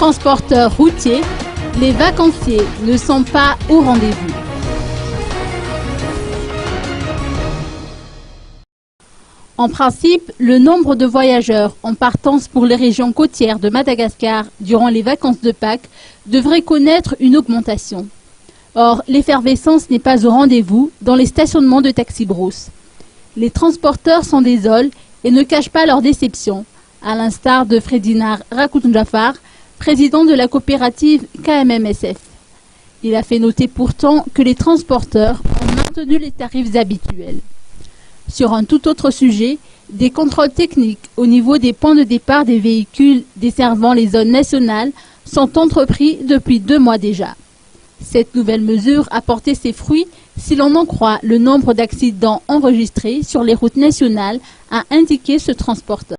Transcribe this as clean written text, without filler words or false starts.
transporteurs routiers, les vacanciers ne sont pas au rendez-vous. En principe, le nombre de voyageurs en partance pour les régions côtières de Madagascar durant les vacances de Pâques devrait connaître une augmentation. Or, l'effervescence n'est pas au rendez-vous dans les stationnements de taxi-brousse. Les transporteurs s'en désolent et ne cachent pas leur déception, à l'instar de Fredinar Rakounjafar, président de la coopérative KMMSF. Il a fait noter pourtant que les transporteurs ont maintenu les tarifs habituels. Sur un tout autre sujet, des contrôles techniques au niveau des points de départ des véhicules desservant les zones nationales sont entrepris depuis 2 mois déjà. Cette nouvelle mesure a porté ses fruits si l'on en croit le nombre d'accidents enregistrés sur les routes nationales, a indiqué ce transporteur.